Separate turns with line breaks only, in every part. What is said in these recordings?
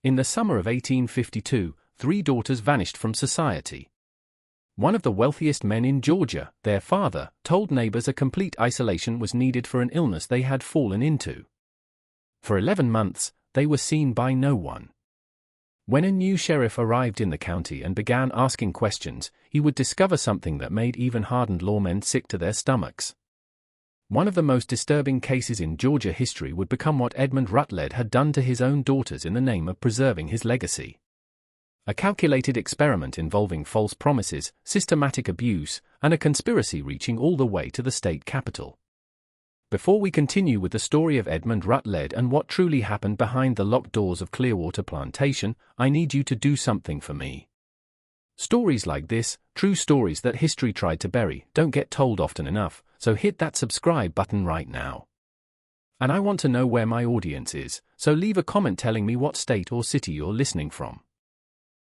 In the summer of 1852, 3 daughters vanished from society. One of the wealthiest men in Georgia, their father, told neighbors a complete isolation was needed for an illness they had fallen into. For 11 months, they were seen by no one. When a new sheriff arrived in the county and began asking questions, he would discover something that made even hardened lawmen sick to their stomachs. One of the most disturbing cases in Georgia history would become what Edmund Rutledge had done to his own daughters in the name of preserving his legacy. A calculated experiment involving false promises, systematic abuse, and a conspiracy reaching all the way to the state capitol. Before we continue with the story of Edmund Rutledge and what truly happened behind the locked doors of Clearwater Plantation, I need you to do something for me. Stories like this, true stories that history tried to bury, don't get told often enough, so hit that subscribe button right now. And I want to know where my audience is, so leave a comment telling me what state or city you're listening from.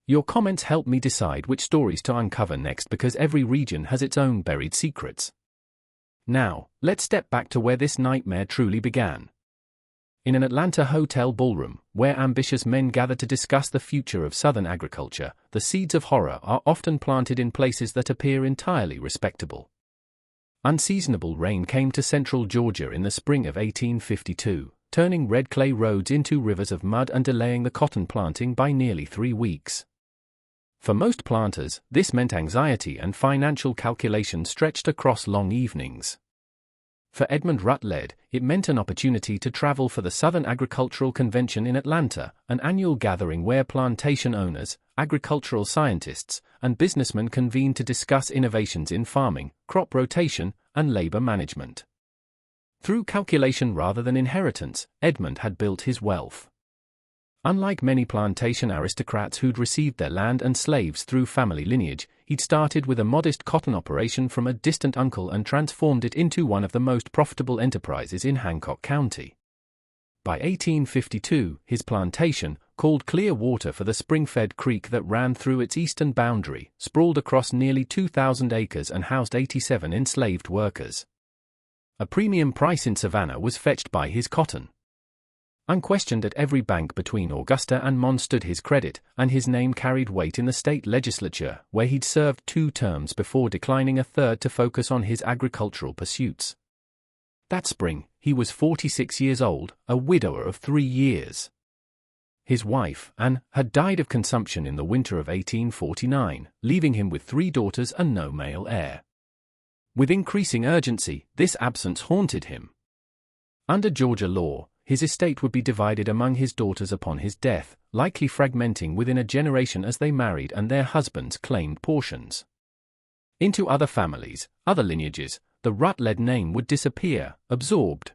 Your comments help me decide which stories to uncover next because every region has its own buried secrets. Now, let's step back to where this nightmare truly began. In an Atlanta hotel ballroom, where ambitious men gather to discuss the future of Southern agriculture, the seeds of horror are often planted in places that appear entirely respectable. Unseasonable rain came to central Georgia in the spring of 1852, turning red clay roads into rivers of mud and delaying the cotton planting by nearly 3 weeks. For most planters, this meant anxiety and financial calculation stretched across long evenings. For Edmund Rutledge, it meant an opportunity to travel for the Southern Agricultural Convention in Atlanta, an annual gathering where plantation owners, agricultural scientists, and businessmen convened to discuss innovations in farming, crop rotation, and labor management. Through calculation rather than inheritance, Edmund had built his wealth. Unlike many plantation aristocrats who'd received their land and slaves through family lineage, he'd started with a modest cotton operation from a distant uncle and transformed it into one of the most profitable enterprises in Hancock County. By 1852, his plantation, called Clearwater for the spring-fed creek that ran through its eastern boundary, sprawled across nearly 2,000 acres and housed 87 enslaved workers. A premium price in Savannah was fetched by his cotton. Unquestioned at every bank between Augusta and Mons stood his credit, and his name carried weight in the state legislature, where he'd served 2 terms before declining a third to focus on his agricultural pursuits. That spring, he was 46 years old, a widower of 3 years. His wife, Anne, had died of consumption in the winter of 1849, leaving him with 3 daughters and no male heir. With increasing urgency, this absence haunted him. Under Georgia law, his estate would be divided among his daughters upon his death, likely fragmenting within a generation as they married and their husbands claimed portions. Into other families, other lineages, the Rutledge name would disappear, absorbed.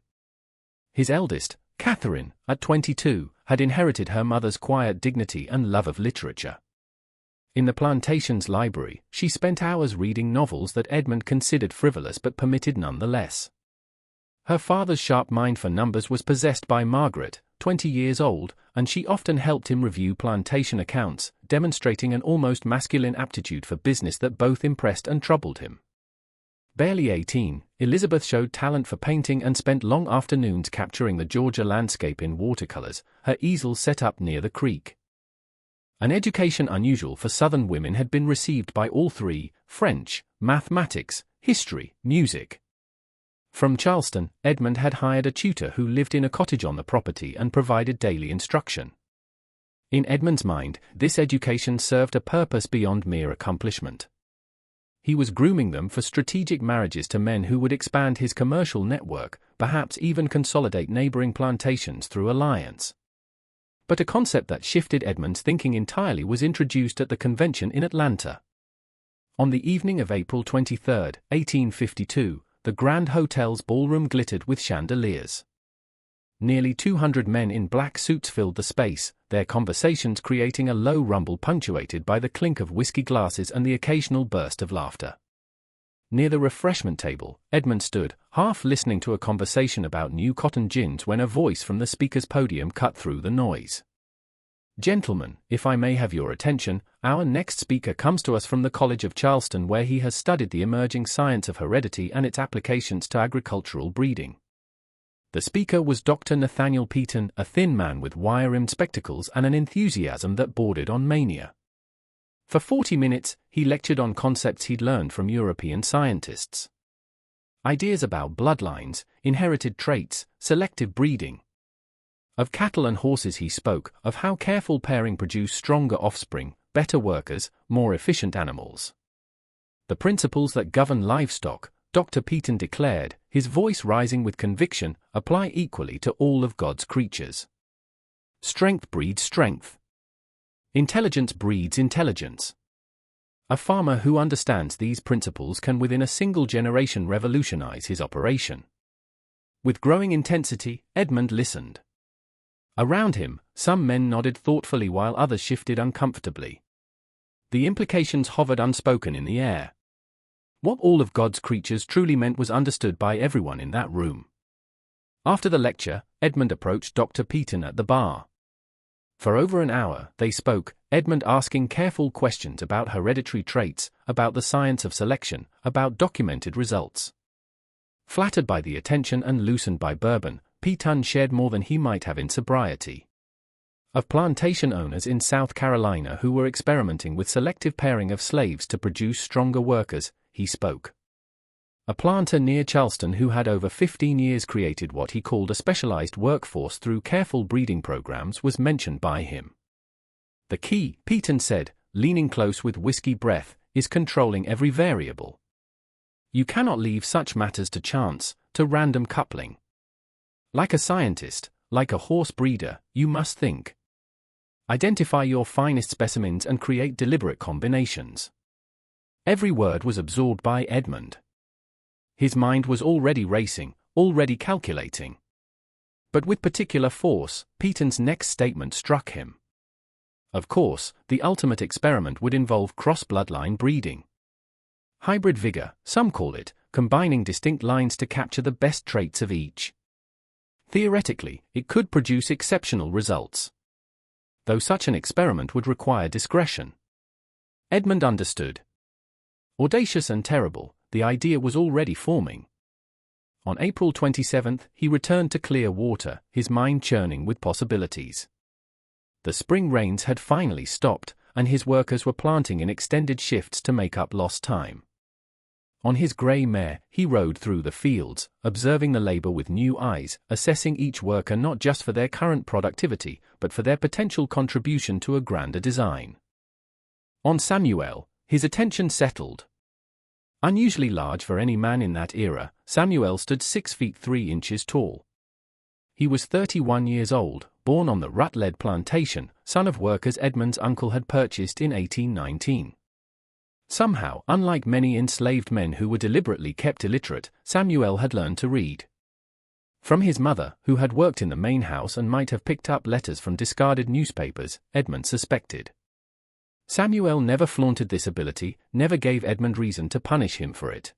His eldest, Catherine, at 22, had inherited her mother's quiet dignity and love of literature. In the plantation's library, she spent hours reading novels that Edmund considered frivolous but permitted nonetheless. Her father's sharp mind for numbers was possessed by Margaret, 20 years old, and she often helped him review plantation accounts, demonstrating an almost masculine aptitude for business that both impressed and troubled him. Barely 18, Elizabeth showed talent for painting and spent long afternoons capturing the Georgia landscape in watercolors, her easel set up near the creek. An education unusual for Southern women had been received by all 3: French, mathematics, history, music. From Charleston, Edmund had hired a tutor who lived in a cottage on the property and provided daily instruction. In Edmund's mind, this education served a purpose beyond mere accomplishment. He was grooming them for strategic marriages to men who would expand his commercial network, perhaps even consolidate neighboring plantations through alliance. But a concept that shifted Edmund's thinking entirely was introduced at the convention in Atlanta. On the evening of April 23, 1852, the Grand Hotel's ballroom glittered with chandeliers. Nearly 200 men in black suits filled the space, their conversations creating a low rumble punctuated by the clink of whiskey glasses and the occasional burst of laughter. Near the refreshment table, Edmund stood, half listening to a conversation about new cotton gins when a voice from the speaker's podium cut through the noise. "Gentlemen, if I may have your attention, our next speaker comes to us from the College of Charleston where he has studied the emerging science of heredity and its applications to agricultural breeding. The speaker was Dr. Nathaniel Peaton, a thin man with wire-rimmed spectacles and an enthusiasm that bordered on mania. For 40 minutes, he lectured on concepts he'd learned from European scientists. Ideas about bloodlines, inherited traits, selective breeding. Of cattle and horses he spoke, of how careful pairing produced stronger offspring, better workers, more efficient animals. The principles that govern livestock, Dr. Peaton declared, his voice rising with conviction, apply equally to all of God's creatures. Strength breeds strength. Intelligence breeds intelligence. A farmer who understands these principles can within a single generation revolutionize his operation. With growing intensity, Edmund listened. Around him, some men nodded thoughtfully while others shifted uncomfortably. The implications hovered unspoken in the air. What all of God's creatures truly meant was understood by everyone in that room. After the lecture, Edmund approached Dr. Peaton at the bar. For over an hour, they spoke, Edmund asking careful questions about hereditary traits, about the science of selection, about documented results. Flattered by the attention and loosened by bourbon, Peaton shared more than he might have in sobriety. Of plantation owners in South Carolina who were experimenting with selective pairing of slaves to produce stronger workers, he spoke. A planter near Charleston who had over 15 years created what he called a specialized workforce through careful breeding programs was mentioned by him. The key, Peaton said, leaning close with whiskey breath, is controlling every variable. You cannot leave such matters to chance, to random coupling. Like a scientist, like a horse breeder, you must think. Identify your finest specimens and create deliberate combinations. Every word was absorbed by Edmund. His mind was already racing, already calculating. But with particular force, Peaton's next statement struck him. Of course, the ultimate experiment would involve cross-bloodline breeding. Hybrid vigor, some call it, combining distinct lines to capture the best traits of each. Theoretically, it could produce exceptional results. Though such an experiment would require discretion. Edmund understood. Audacious and terrible, the idea was already forming. On April 27, he returned to clear water, his mind churning with possibilities. The spring rains had finally stopped, and his workers were planting in extended shifts to make up lost time. On his grey mare, he rode through the fields, observing the labor with new eyes, assessing each worker not just for their current productivity, but for their potential contribution to a grander design. On Samuel, his attention settled. Unusually large for any man in that era, Samuel stood 6 feet 3 inches tall. He was 31 years old, born on the Rutledge plantation, son of workers Edmund's uncle had purchased in 1819. Somehow, unlike many enslaved men who were deliberately kept illiterate, Samuel had learned to read. From his mother, who had worked in the main house and might have picked up letters from discarded newspapers, Edmund suspected. Samuel never flaunted this ability, never gave Edmund reason to punish him for it.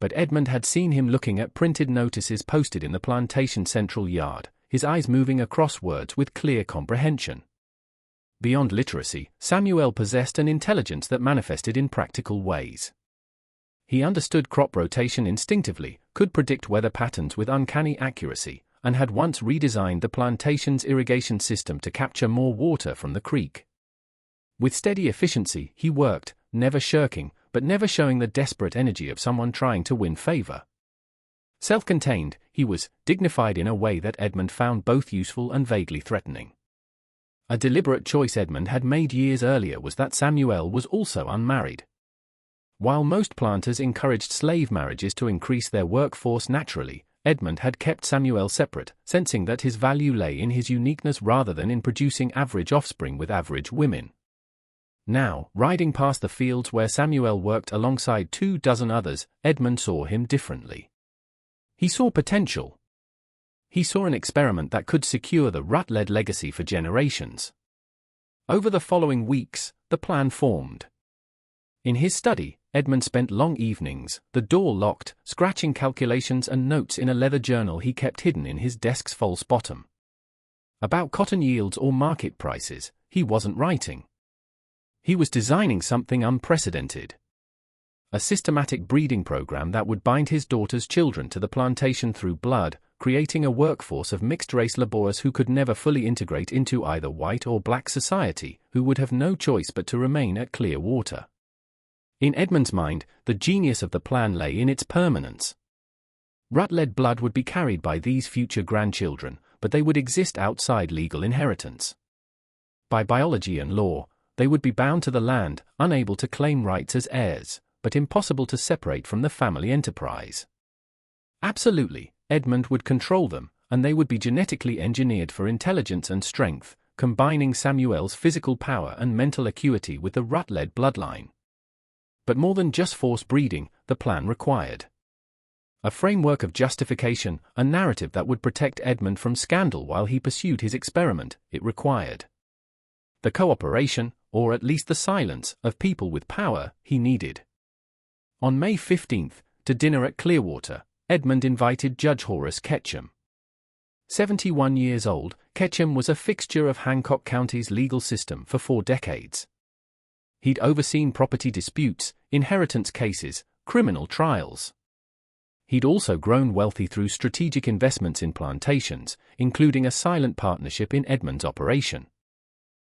But Edmund had seen him looking at printed notices posted in the plantation central yard, his eyes moving across words with clear comprehension. Beyond literacy, Samuel possessed an intelligence that manifested in practical ways. He understood crop rotation instinctively, could predict weather patterns with uncanny accuracy, and had once redesigned the plantation's irrigation system to capture more water from the creek. With steady efficiency, he worked, never shirking, but never showing the desperate energy of someone trying to win favor. Self-contained, he was dignified in a way that Edmund found both useful and vaguely threatening. A deliberate choice Edmund had made years earlier was that Samuel was also unmarried. While most planters encouraged slave marriages to increase their workforce naturally, Edmund had kept Samuel separate, sensing that his value lay in his uniqueness rather than in producing average offspring with average women. Now, riding past the fields where Samuel worked alongside 24 others, Edmund saw him differently. He saw potential. He saw an experiment that could secure the Rutledge legacy for generations. Over the following weeks, the plan formed. In his study, Edmund spent long evenings, the door locked, scratching calculations and notes in a leather journal he kept hidden in his desk's false bottom. About cotton yields or market prices, he wasn't writing. He was designing something unprecedented. A systematic breeding program that would bind his daughter's children to the plantation through blood, creating a workforce of mixed-race laborers who could never fully integrate into either white or black society, who would have no choice but to remain at Clearwater. In Edmund's mind, the genius of the plan lay in its permanence. Rutledge blood would be carried by these future grandchildren, but they would exist outside legal inheritance. By biology and law, they would be bound to the land, unable to claim rights as heirs, but impossible to separate from the family enterprise. Absolutely, Edmund would control them, and they would be genetically engineered for intelligence and strength, combining Samuel's physical power and mental acuity with the Rutledge bloodline. But more than just force breeding, the plan required a framework of justification, a narrative that would protect Edmund from scandal while he pursued his experiment. It required the cooperation, or at least the silence, of people with power he needed. On May 15, to dinner at Clearwater, Edmund invited Judge Horace Ketchum. 71 years old, Ketchum was a fixture of Hancock County's legal system for 4 decades. He'd overseen property disputes, inheritance cases, criminal trials. He'd also grown wealthy through strategic investments in plantations, including a silent partnership in Edmund's operation.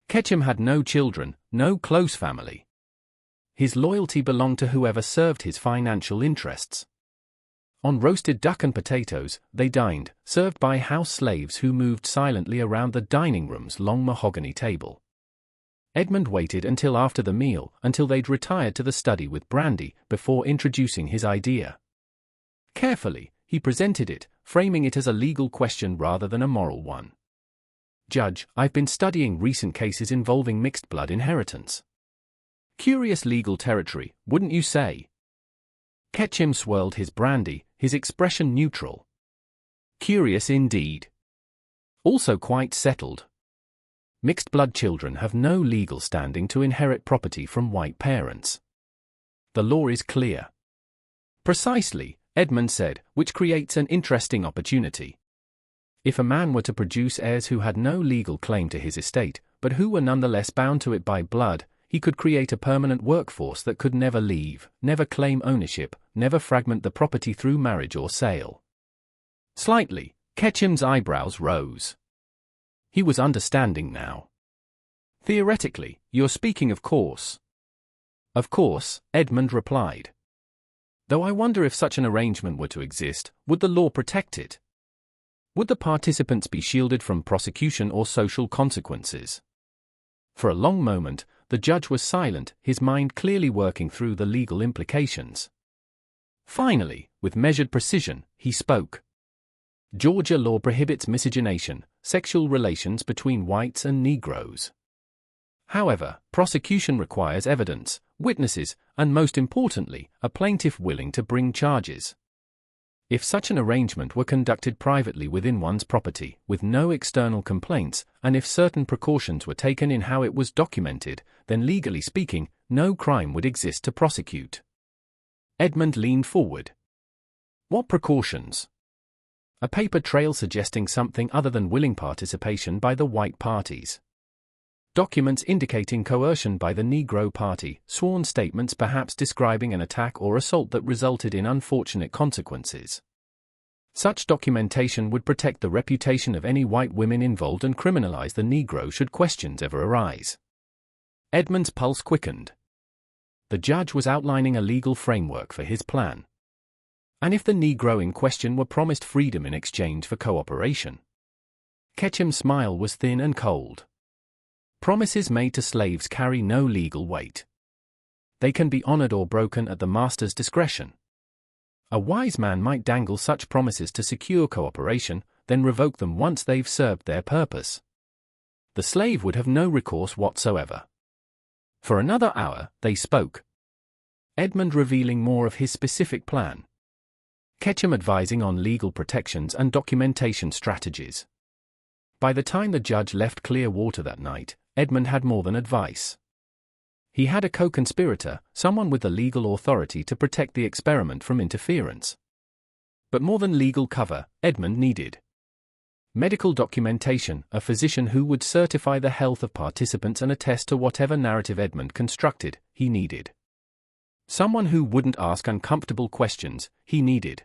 Ketchum had no children, no close family. His loyalty belonged to whoever served his financial interests. On roasted duck and potatoes, they dined, served by house slaves who moved silently around the dining room's long mahogany table. Edmund waited until after the meal, until they'd retired to the study with brandy, before introducing his idea. Carefully, he presented it, framing it as a legal question rather than a moral one. Judge, I've been studying recent cases involving mixed blood inheritance. Curious legal territory, wouldn't you say? Ketchum swirled his brandy, his expression neutral. Curious indeed. Also quite settled. Mixed-blood children have no legal standing to inherit property from white parents. The law is clear. Precisely, Edmund said, which creates an interesting opportunity. If a man were to produce heirs who had no legal claim to his estate, but who were nonetheless bound to it by blood, he could create a permanent workforce that could never leave, never claim ownership, never fragment the property through marriage or sale. Slightly, Ketchum's eyebrows rose. He was understanding now. Theoretically, you're speaking of course. Of course, Edmund replied. Though I wonder if such an arrangement were to exist, would the law protect it? Would the participants be shielded from prosecution or social consequences? For a long moment, the judge was silent, his mind clearly working through the legal implications. Finally, with measured precision, he spoke. Georgia law prohibits miscegenation, sexual relations between whites and Negroes. However, prosecution requires evidence, witnesses, and most importantly, a plaintiff willing to bring charges. If such an arrangement were conducted privately within one's property, with no external complaints, and if certain precautions were taken in how it was documented, then legally speaking, no crime would exist to prosecute. Edmund leaned forward. What precautions? A paper trail suggesting something other than willing participation by the white parties. Documents indicating coercion by the Negro party, sworn statements perhaps describing an attack or assault that resulted in unfortunate consequences. Such documentation would protect the reputation of any white women involved and criminalize the Negro should questions ever arise. Edmund's pulse quickened. The judge was outlining a legal framework for his plan. And if the Negro in question were promised freedom in exchange for cooperation? Ketchum's smile was thin and cold. Promises made to slaves carry no legal weight. They can be honored or broken at the master's discretion. A wise man might dangle such promises to secure cooperation, then revoke them once they've served their purpose. The slave would have no recourse whatsoever. For another hour, they spoke. Edmund revealing more of his specific plan. Ketchum advising on legal protections and documentation strategies. By the time the judge left Clearwater that night, Edmund had more than advice. He had a co-conspirator, someone with the legal authority to protect the experiment from interference. But more than legal cover, Edmund needed medical documentation, a physician who would certify the health of participants and attest to whatever narrative Edmund constructed. He needed someone who wouldn't ask uncomfortable questions. He needed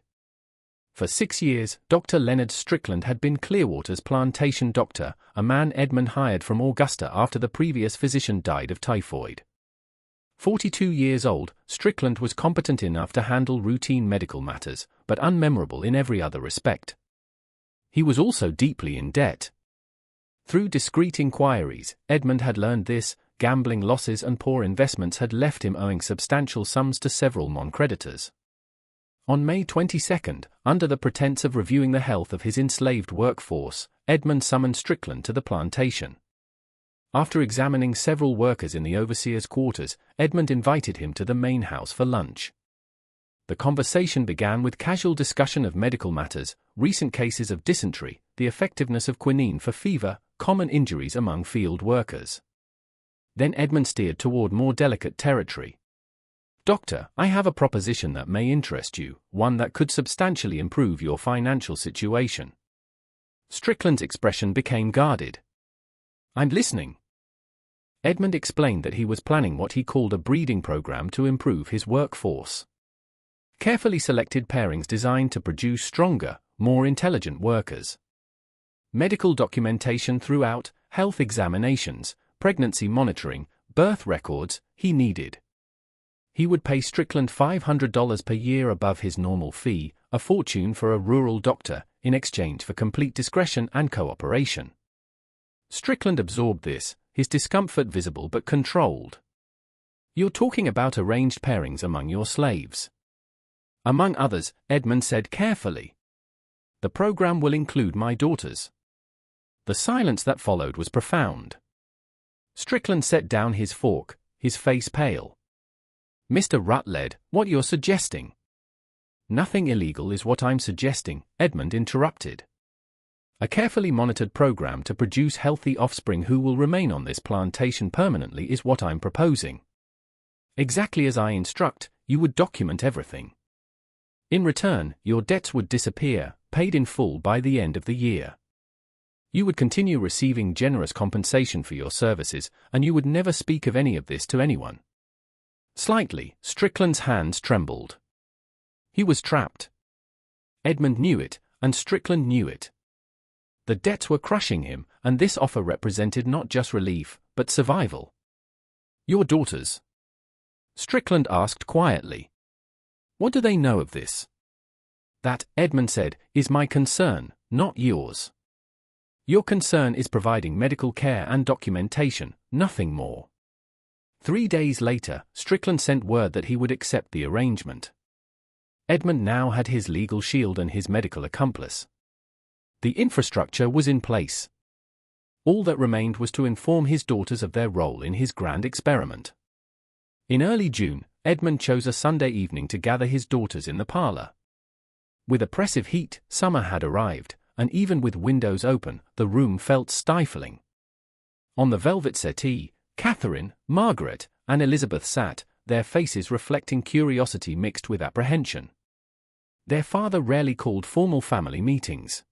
For 6 years, Dr. Leonard Strickland had been Clearwater's plantation doctor, a man Edmund hired from Augusta after the previous physician died of typhoid. 42 years old, Strickland was competent enough to handle routine medical matters, but unmemorable in every other respect. He was also deeply in debt. Through discreet inquiries, Edmund had learned this: gambling losses and poor investments had left him owing substantial sums to several non-creditors. On May 22, under the pretense of reviewing the health of his enslaved workforce, Edmund summoned Strickland to the plantation. After examining several workers in the overseer's quarters, Edmund invited him to the main house for lunch. The conversation began with casual discussion of medical matters, recent cases of dysentery, the effectiveness of quinine for fever, common injuries among field workers. Then Edmund steered toward more delicate territory. "Doctor, I have a proposition that may interest you, one that could substantially improve your financial situation." Strickland's expression became guarded. "I'm listening." Edmund explained that he was planning what he called a breeding program to improve his workforce. Carefully selected pairings designed to produce stronger, more intelligent workers. Medical documentation throughout, health examinations, pregnancy monitoring, birth records, he needed. He would pay Strickland $500 per year above his normal fee, a fortune for a rural doctor, in exchange for complete discretion and cooperation. Strickland absorbed this, his discomfort visible but controlled. "You're talking about arranged pairings among your slaves." "Among others," Edmund said carefully. "The program will include my daughters." The silence that followed was profound. Strickland set down his fork, his face pale. "Mr. Rutledge, what you're suggesting?" "Nothing illegal is what I'm suggesting," Edmund interrupted. "A carefully monitored program to produce healthy offspring who will remain on this plantation permanently is what I'm proposing. Exactly as I instruct, you would document everything. In return, your debts would disappear, paid in full by the end of the year. You would continue receiving generous compensation for your services, and you would never speak of any of this to anyone." Slightly, Strickland's hands trembled. He was trapped. Edmund knew it, and Strickland knew it. The debts were crushing him, and this offer represented not just relief, but survival. "Your daughters?" Strickland asked quietly. "What do they know of this?" "That," Edmund said, "is my concern, not yours. Your concern is providing medical care and documentation, nothing more." 3 days later, Strickland sent word that he would accept the arrangement. Edmund now had his legal shield and his medical accomplice. The infrastructure was in place. All that remained was to inform his daughters of their role in his grand experiment. In early June, Edmund chose a Sunday evening to gather his daughters in the parlor. With oppressive heat, summer had arrived, and even with windows open, the room felt stifling. On the velvet settee, Catherine, Margaret, and Elizabeth sat, their faces reflecting curiosity mixed with apprehension. Their father rarely called formal family meetings.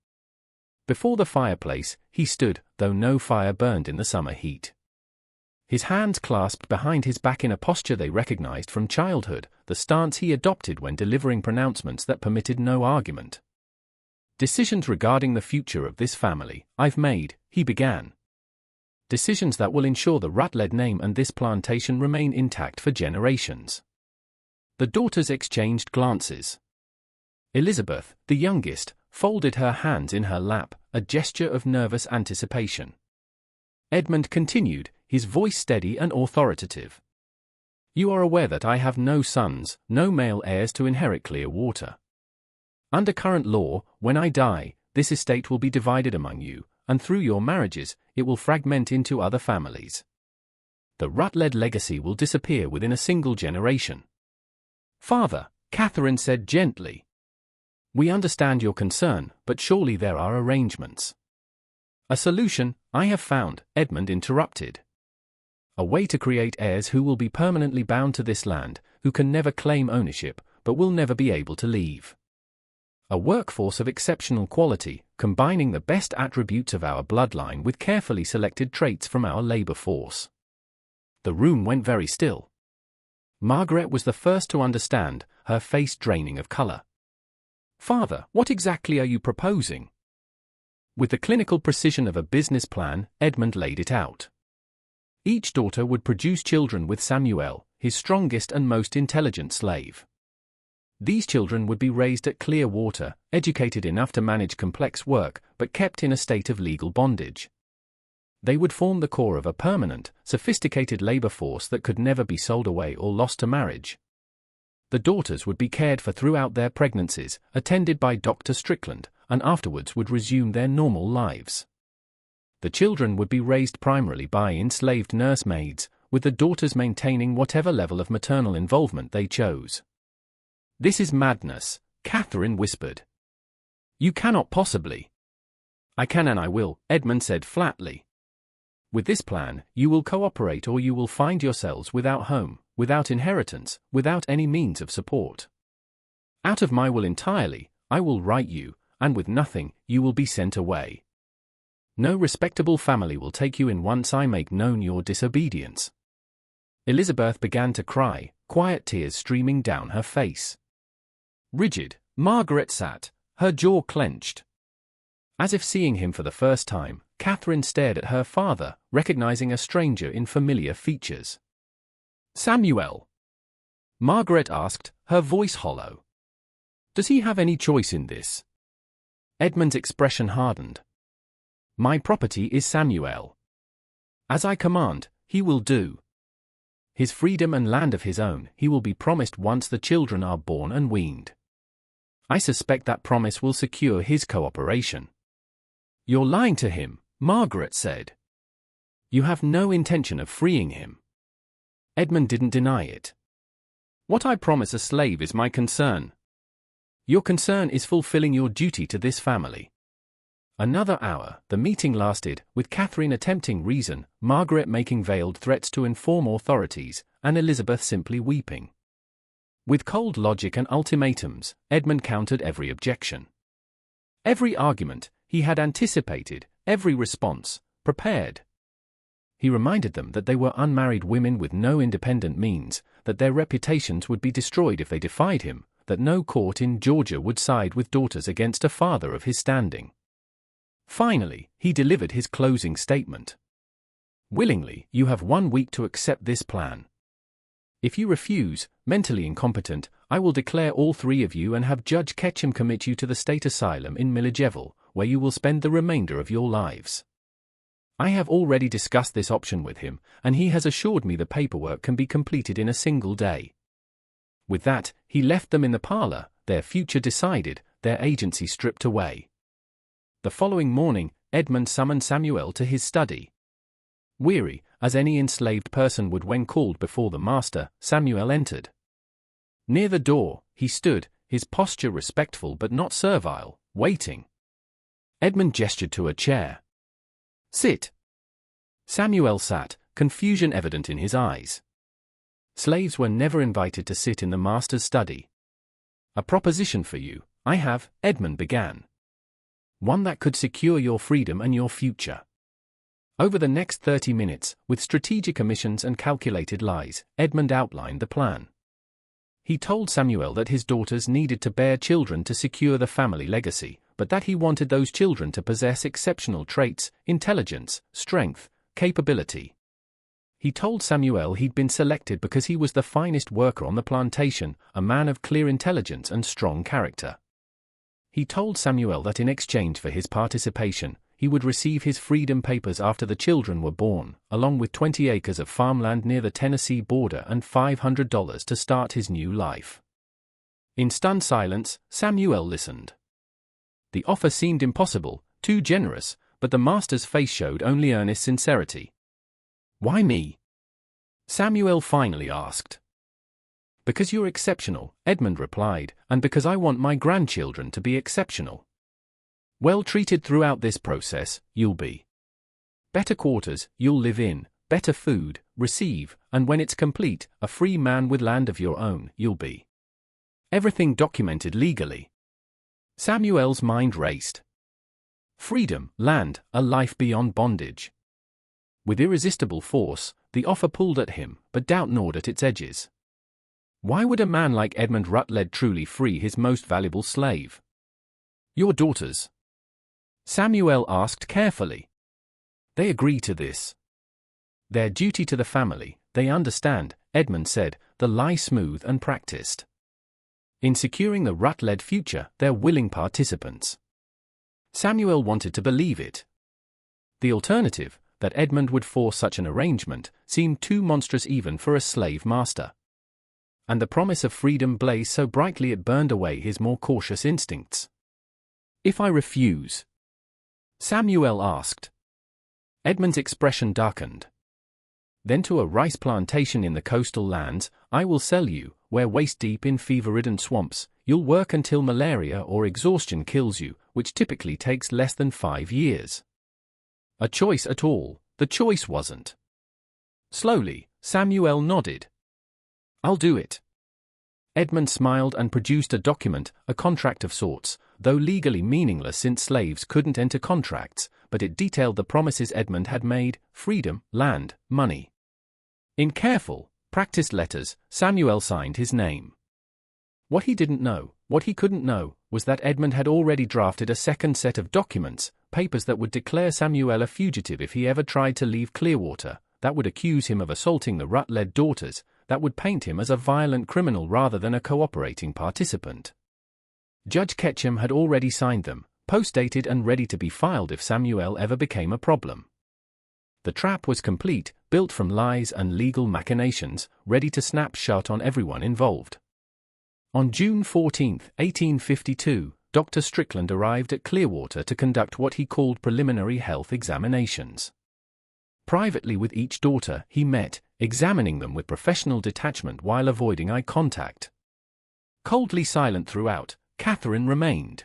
Before the fireplace, he stood, though no fire burned in the summer heat. His hands clasped behind his back in a posture they recognized from childhood, the stance he adopted when delivering pronouncements that permitted no argument. "Decisions regarding the future of this family, I've made," he began. "Decisions that will ensure the Rutledge name and this plantation remain intact for generations." The daughters exchanged glances. Elizabeth, the youngest, folded her hands in her lap, a gesture of nervous anticipation. Edmund continued, his voice steady and authoritative. "You are aware that I have no sons, no male heirs to inherit Clearwater. Under current law, when I die, this estate will be divided among you, and through your marriages, it will fragment into other families. The Rutledge legacy will disappear within a single generation." "Father," Catherine said gently, "we understand your concern, but surely there are arrangements." "A solution, I have found," Edmund interrupted. "A way to create heirs who will be permanently bound to this land, who can never claim ownership, but will never be able to leave. A workforce of exceptional quality, combining the best attributes of our bloodline with carefully selected traits from our labor force." The room went very still. Margaret was the first to understand, her face draining of color. "Father, what exactly are you proposing?" With the clinical precision of a business plan, Edmund laid it out. Each daughter would produce children with Samuel, his strongest and most intelligent slave. These children would be raised at Clearwater, educated enough to manage complex work, but kept in a state of legal bondage. They would form the core of a permanent, sophisticated labor force that could never be sold away or lost to marriage. The daughters would be cared for throughout their pregnancies, attended by Dr. Strickland, and afterwards would resume their normal lives. The children would be raised primarily by enslaved nursemaids, with the daughters maintaining whatever level of maternal involvement they chose. "This is madness," Catherine whispered. "You cannot possibly." "I can and I will," Edmund said flatly. "With this plan, you will cooperate or you will find yourselves without home, without inheritance, without any means of support. Out of my will entirely, I will right you, and with nothing, you will be sent away. No respectable family will take you in once I make known your disobedience." Elizabeth began to cry, quiet tears streaming down her face. Rigid, Margaret sat, her jaw clenched. As if seeing him for the first time, Catherine stared at her father, recognizing a stranger in familiar features. "Samuel?" Margaret asked, her voice hollow. "Does he have any choice in this?" Edmund's expression hardened. "My property is Samuel. As I command, he will do. His freedom and land of his own he will be promised once the children are born and weaned. I suspect that promise will secure his cooperation." "You're lying to him," Margaret said. "You have no intention of freeing him." Edmund didn't deny it. "What I promise a slave is my concern. Your concern is fulfilling your duty to this family." Another hour, the meeting lasted, with Catherine attempting reason, Margaret making veiled threats to inform authorities, and Elizabeth simply weeping. With cold logic and ultimatums, Edmund countered every objection. Every argument, he had anticipated, every response, prepared. He reminded them that they were unmarried women with no independent means, that their reputations would be destroyed if they defied him, that no court in Georgia would side with daughters against a father of his standing. Finally, he delivered his closing statement. "Willingly, you have 1 week to accept this plan. If you refuse, mentally incompetent, I will declare all 3 of you and have Judge Ketchum commit you to the state asylum in Milledgeville, where you will spend the remainder of your lives. I have already discussed this option with him, and he has assured me the paperwork can be completed in a single day." With that, he left them in the parlor, their future decided, their agency stripped away. The following morning, Edmund summoned Samuel to his study. Weary, as any enslaved person would when called before the master, Samuel entered. Near the door, he stood, his posture respectful but not servile, waiting. Edmund gestured to a chair. "Sit." Samuel sat, confusion evident in his eyes. Slaves were never invited to sit in the master's study. "A proposition for you, I have," Edmund began. "One that could secure your freedom and your future." Over the next 30 minutes, with strategic omissions and calculated lies, Edmund outlined the plan. He told Samuel that his daughters needed to bear children to secure the family legacy, but that he wanted those children to possess exceptional traits, intelligence, strength, capability. He told Samuel he'd been selected because he was the finest worker on the plantation, a man of clear intelligence and strong character. He told Samuel that in exchange for his participation, he would receive his freedom papers after the children were born, along with 20 acres of farmland near the Tennessee border and $500 to start his new life. In stunned silence, Samuel listened. The offer seemed impossible, too generous, but the master's face showed only earnest sincerity. "Why me?" Samuel finally asked. "Because you're exceptional," Edmund replied, "and because I want my grandchildren to be exceptional. Well treated throughout this process, you'll be. Better quarters, you'll live in, better food, receive, and when it's complete, a free man with land of your own, you'll be. Everything documented legally." Samuel's mind raced. Freedom, land, a life beyond bondage. With irresistible force, the offer pulled at him, but doubt gnawed at its edges. Why would a man like Edmund Rutledge truly free his most valuable slave? Your daughters? Samuel asked carefully. They agree to this. Their duty to the family, they understand, Edmund said, the lie smooth and practiced. In securing the rut-led future, they're willing participants. Samuel wanted to believe it. The alternative, that Edmund would force such an arrangement, seemed too monstrous even for a slave master. And the promise of freedom blazed so brightly it burned away his more cautious instincts. If I refuse? Samuel asked. Edmund's expression darkened. Then to a rice plantation in the coastal lands, I will sell you, where waist-deep in fever-ridden swamps, you'll work until malaria or exhaustion kills you, which typically takes less than 5 years. A choice at all, the choice wasn't. Slowly, Samuel nodded. I'll do it. Edmund smiled and produced a document, a contract of sorts, though legally meaningless since slaves couldn't enter contracts, but it detailed the promises Edmund had made: freedom, land, money. In careful, practiced letters, Samuel signed his name. What he didn't know, what he couldn't know, was that Edmund had already drafted a second set of documents, papers that would declare Samuel a fugitive if he ever tried to leave Clearwater, that would accuse him of assaulting the rut-led daughters, that would paint him as a violent criminal rather than a cooperating participant. Judge Ketchum had already signed them, post-dated and ready to be filed if Samuel ever became a problem. The trap was complete, built from lies and legal machinations, ready to snap shut on everyone involved. On June 14, 1852, Dr. Strickland arrived at Clearwater to conduct what he called preliminary health examinations. Privately with each daughter, he met, examining them with professional detachment while avoiding eye contact. Coldly silent throughout, Catherine remained.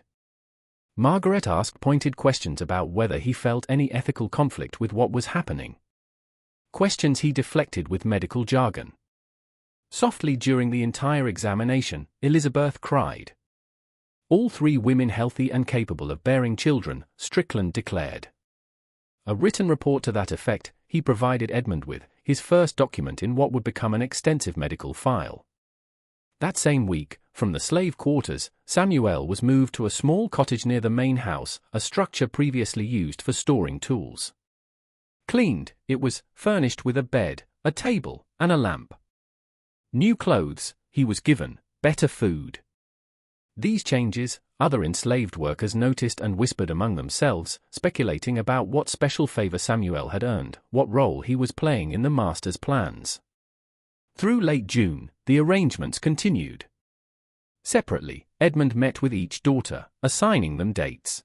Margaret asked pointed questions about whether he felt any ethical conflict with what was happening. Questions he deflected with medical jargon. Softly during the entire examination, Elizabeth cried. All 3 women healthy and capable of bearing children, Strickland declared. A written report to that effect, he provided Edmund with, his first document in what would become an extensive medical file. That same week, from the slave quarters, Samuel was moved to a small cottage near the main house, a structure previously used for storing tools. Cleaned, it was furnished with a bed, a table, and a lamp. New clothes, he was given, better food. These changes, other enslaved workers noticed and whispered among themselves, speculating about what special favor Samuel had earned, what role he was playing in the master's plans. Through late June, the arrangements continued. Separately, Edmund met with each daughter, assigning them dates.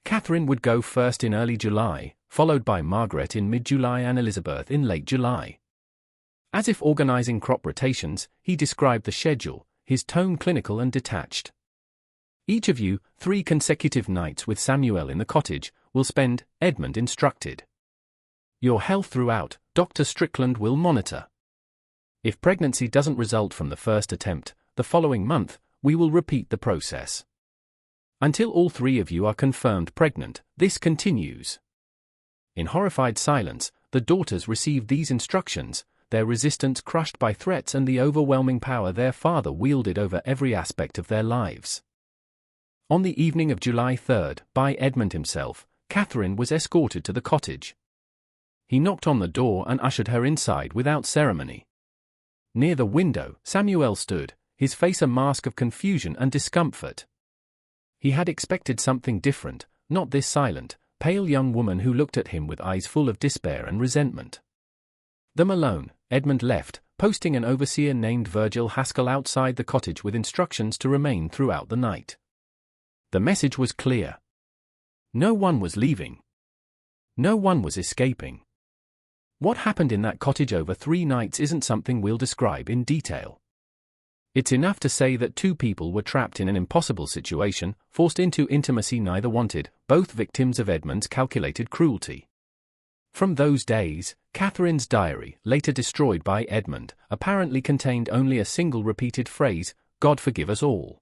Catherine would go first in early July, followed by Margaret in mid-July and Elizabeth in late July. As if organizing crop rotations, he described the schedule, his tone clinical and detached. Each of you, 3 consecutive nights with Samuel in the cottage, will spend, Edmund instructed. Your health throughout, Dr. Strickland will monitor. If pregnancy doesn't result from the first attempt, the following month, we will repeat the process. Until all 3 of you are confirmed pregnant, this continues. In horrified silence, the daughters received these instructions, their resistance crushed by threats and the overwhelming power their father wielded over every aspect of their lives. On the evening of July 3, by Edmund himself, Catherine was escorted to the cottage. He knocked on the door and ushered her inside without ceremony. Near the window, Samuel stood, his face a mask of confusion and discomfort. He had expected something different, not this silent, pale young woman who looked at him with eyes full of despair and resentment. Them alone, Edmund left, posting an overseer named Virgil Haskell outside the cottage with instructions to remain throughout the night. The message was clear. No one was leaving. No one was escaping. What happened in that cottage over 3 nights isn't something we'll describe in detail. It's enough to say that 2 people were trapped in an impossible situation, forced into intimacy neither wanted, both victims of Edmund's calculated cruelty. From those days, Catherine's diary, later destroyed by Edmund, apparently contained only a single repeated phrase, God forgive us all.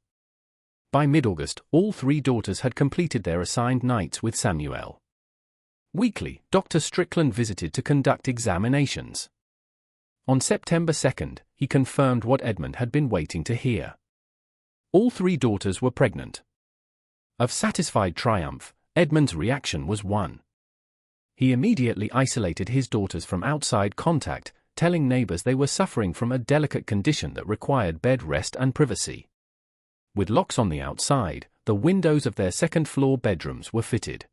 By mid-August, all 3 daughters had completed their assigned nights with Samuel. Weekly, Dr. Strickland visited to conduct examinations. On September 2, he confirmed what Edmund had been waiting to hear. All 3 daughters were pregnant. Of satisfied triumph, Edmund's reaction was one. He immediately isolated his daughters from outside contact, telling neighbors they were suffering from a delicate condition that required bed rest and privacy. With locks on the outside, the windows of their second-floor bedrooms were fitted.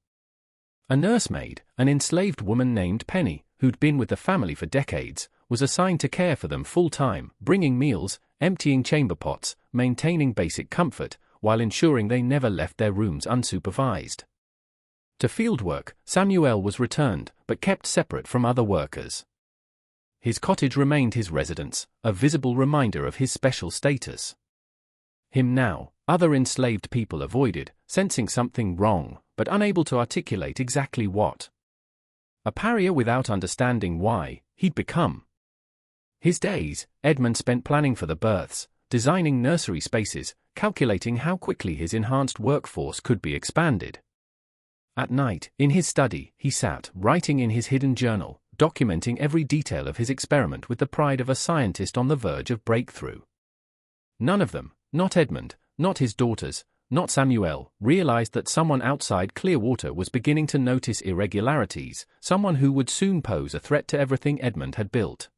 A nursemaid, an enslaved woman named Penny, who'd been with the family for decades, was assigned to care for them full-time, bringing meals, emptying chamber pots, maintaining basic comfort, while ensuring they never left their rooms unsupervised. To fieldwork, Samuel was returned, but kept separate from other workers. His cottage remained his residence, a visible reminder of his special status. Him now, other enslaved people avoided, sensing something wrong, but unable to articulate exactly what. A pariah without understanding why, he'd become. His days, Edmund spent planning for the births, designing nursery spaces, calculating how quickly his enhanced workforce could be expanded. At night, in his study, he sat, writing in his hidden journal, documenting every detail of his experiment with the pride of a scientist on the verge of breakthrough. None of them, not Edmund, not his daughters, not Samuel, realized that someone outside Clearwater was beginning to notice irregularities, someone who would soon pose a threat to everything Edmund had built.